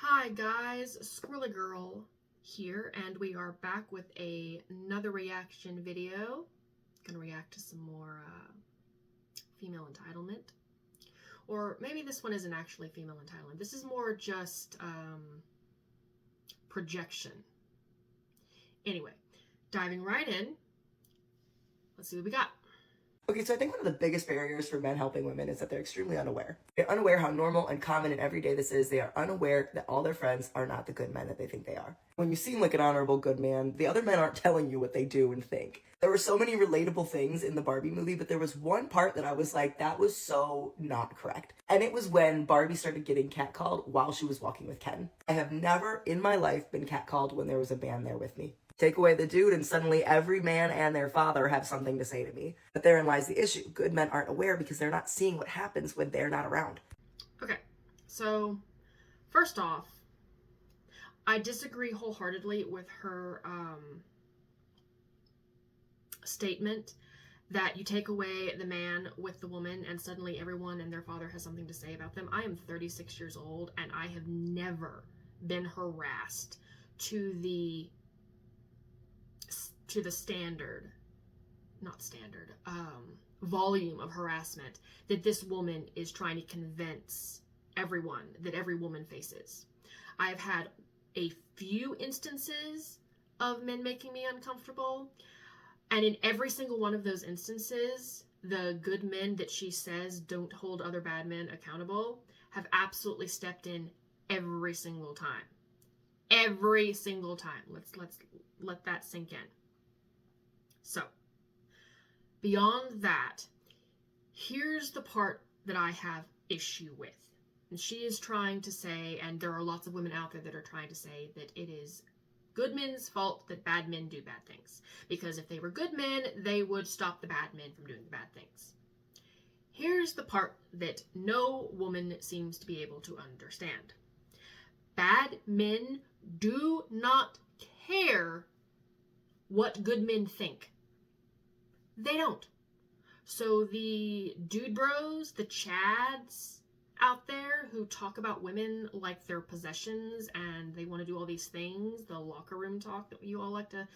Hi guys, Squirrely Girl here, and we are back with another reaction video. Gonna react to some more female entitlement. Or maybe this one isn't actually female entitlement. This is more just projection. Anyway, diving right in, let's see what we got. Okay, so I think one of the biggest barriers for men helping women is that they're extremely unaware. They're unaware how normal and common and everyday this is. They are unaware that all their friends are not the good men that they think they are. When you seem like an honorable good man, the other men aren't telling you what they do and think. There were so many relatable things in the Barbie movie, but there was one part that I was like, that was so not correct. And it was when Barbie started getting catcalled while she was walking with Ken. I have never in my life been catcalled when there was a man there with me. Take away the dude and suddenly every man and their father have something to say to me. But therein lies the issue. Good men aren't aware because they're not seeing what happens when they're not around. Okay, so first off, I disagree wholeheartedly with her statement that you take away the man with the woman and suddenly everyone and their father has something to say about them. I am 36 years old and I have never been harassed to the volume of harassment that this woman is trying to convince everyone that every woman faces. I have had a few instances of men making me uncomfortable, and in every single one of those instances, the good men that she says don't hold other bad men accountable have absolutely stepped in every single time. Every single time. Let's let that sink in. So, beyond that, here's the part that I have issue with. And she is trying to say, and there are lots of women out there that are trying to say, that it is good men's fault that bad men do bad things. Because if they were good men, they would stop the bad men from doing the bad things. Here's the part that no woman seems to be able to understand. Bad men do not care what good men think. They don't. So the dude bros, the chads out there who talk about women like they're possessions and they want to do all these things, the locker room talk that you all like to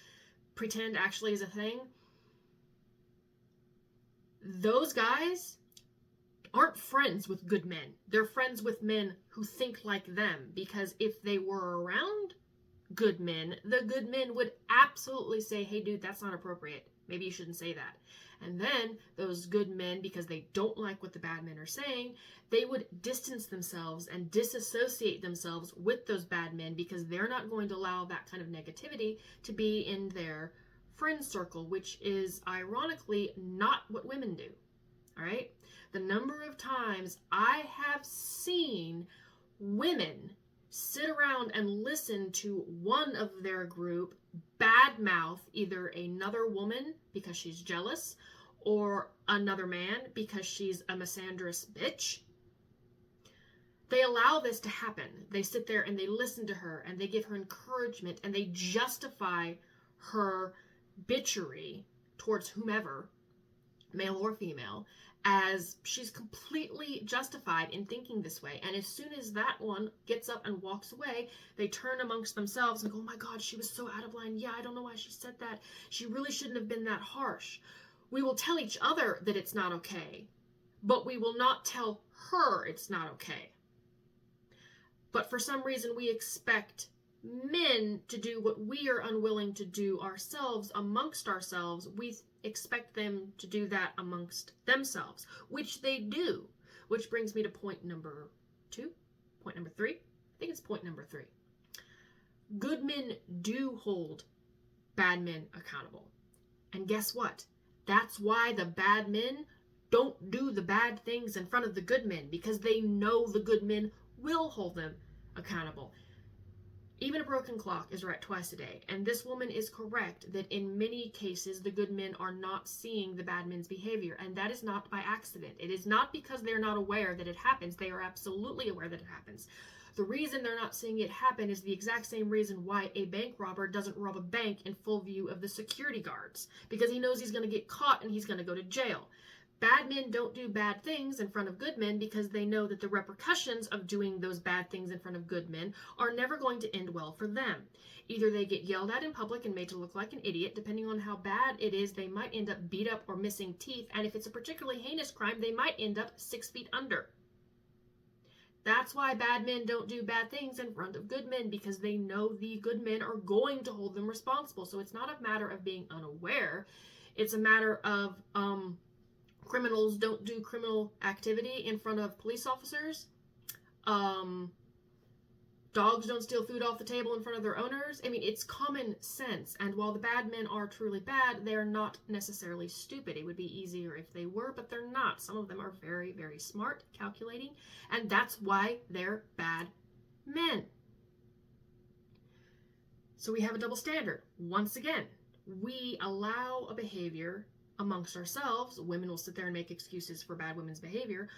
pretend actually is a thing, those guys aren't friends with good men. They're friends with men who think like them, because if they were around good men, the good men would absolutely say, hey dude, that's not appropriate. Maybe you shouldn't say that. And then those good men, because they don't like what the bad men are saying, they would distance themselves and disassociate themselves with those bad men because they're not going to allow that kind of negativity to be in their friend circle, which is ironically not what women do. All right? The number of times I have seen women sit around and listen to one of their group badmouth either another woman because she's jealous or another man because she's a misandrous bitch. They allow this to happen. They sit there and they listen to her and they give her encouragement and they justify her bitchery towards whomever, male or female, as she's completely justified in thinking this way. And as soon as that one gets up and walks away, they turn amongst themselves and go, oh my God, she was so out of line. Yeah, I don't know why she said that. She really shouldn't have been that harsh. We will tell each other that it's not okay, but we will not tell her it's not okay. But for some reason, we expect men to do what we are unwilling to do ourselves amongst ourselves. We expect them to do that amongst themselves, which they do. Which brings me to point number 3. I think it's point number 3. Good men do hold bad men accountable. And guess what? That's why the bad men don't do the bad things in front of the good men, because they know the good men will hold them accountable. Even a broken clock is right twice a day, and this woman is correct that in many cases the good men are not seeing the bad men's behavior, and that is not by accident. It is not because they're not aware that it happens. They are absolutely aware that it happens. The reason they're not seeing it happen is the exact same reason why a bank robber doesn't rob a bank in full view of the security guards, because he knows he's going to get caught and he's going to go to jail. Bad men don't do bad things in front of good men because they know that the repercussions of doing those bad things in front of good men are never going to end well for them. Either they get yelled at in public and made to look like an idiot. Depending on how bad it is, they might end up beat up or missing teeth. And if it's a particularly heinous crime, they might end up 6 feet under. That's why bad men don't do bad things in front of good men, because they know the good men are going to hold them responsible. So it's not a matter of being unaware. It's a matter of criminals don't do criminal activity in front of police officers. Dogs don't steal food off the table in front of their owners. I mean, it's common sense. And while the bad men are truly bad, they are not necessarily stupid. It would be easier if they were, but they're not. Some of them are very, very smart, calculating, and that's why they're bad men. So we have a double standard. Once again, we allow a behavior amongst ourselves. Women will sit there and make excuses for bad women's behavior,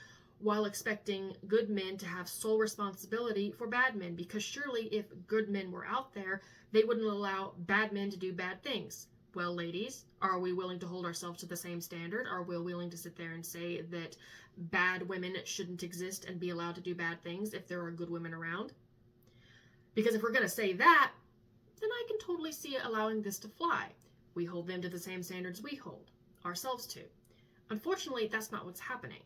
while expecting good men to have sole responsibility for bad men, because surely if good men were out there, they wouldn't allow bad men to do bad things. Well, ladies, are we willing to hold ourselves to the same standard? Are we willing to sit there and say that bad women shouldn't exist and be allowed to do bad things if there are good women around? Because if we're going to say that, then I can totally see allowing this to fly. We hold them to the same standards we hold ourselves to. Unfortunately, that's not what's happening.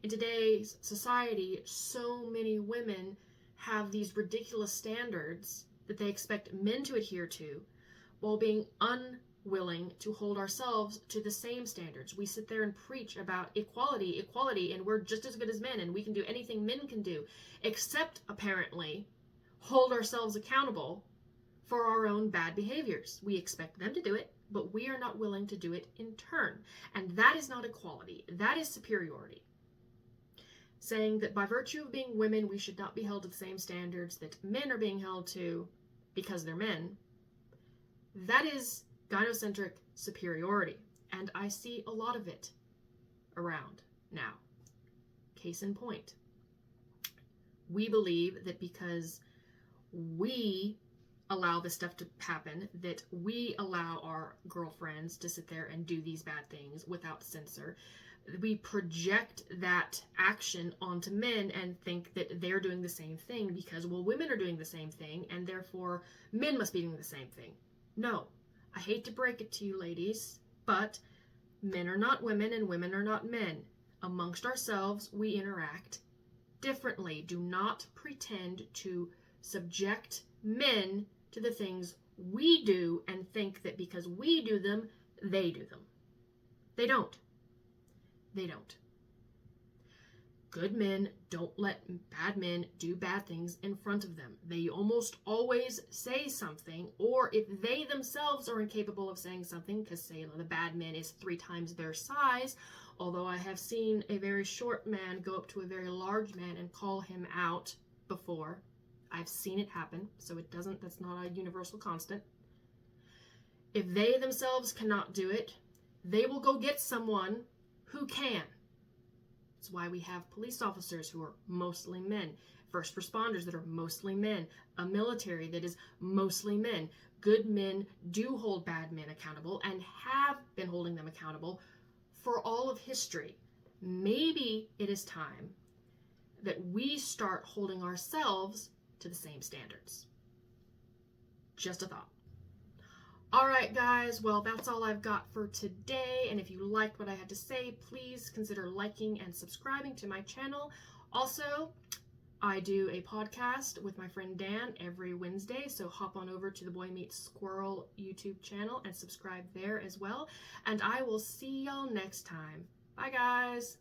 In today's society, so many women have these ridiculous standards that they expect men to adhere to, while being unwilling to hold ourselves to the same standards. We sit there and preach about equality, and we're just as good as men, and we can do anything men can do, except apparently hold ourselves accountable for our own bad behaviors. We expect them to do it, but we are not willing to do it in turn. And that is not equality. That is superiority. Saying that by virtue of being women, we should not be held to the same standards that men are being held to because they're men. That is gynocentric superiority. And I see a lot of it around now. Case in point. We believe that because we allow this stuff to happen, that we allow our girlfriends to sit there and do these bad things without censor, we project that action onto men and think that they're doing the same thing because, well, women are doing the same thing and therefore men must be doing the same thing. No, I hate to break it to you ladies, but men are not women and women are not men. Amongst ourselves, we interact differently. Do not pretend to subject men to the things we do and think that because we do them, they do them. They don't. They don't. Good men don't let bad men do bad things in front of them. They almost always say something, or if they themselves are incapable of saying something, because say the bad man is 3 times their size, although I have seen a very short man go up to a very large man and call him out before. I've seen it happen, so that's not a universal constant. If they themselves cannot do it, they will go get someone who can. That's why we have police officers who are mostly men, first responders that are mostly men, a military that is mostly men. Good men do hold bad men accountable and have been holding them accountable for all of history. Maybe it is time that we start holding ourselves to the same standards. Just a thought. Alright guys, well that's all I've got for today, and if you liked what I had to say, please consider liking and subscribing to my channel. Also, I do a podcast with my friend Dan every Wednesday, so hop on over to the Boy Meets Squirrel YouTube channel and subscribe there as well, and I will see y'all next time. Bye guys!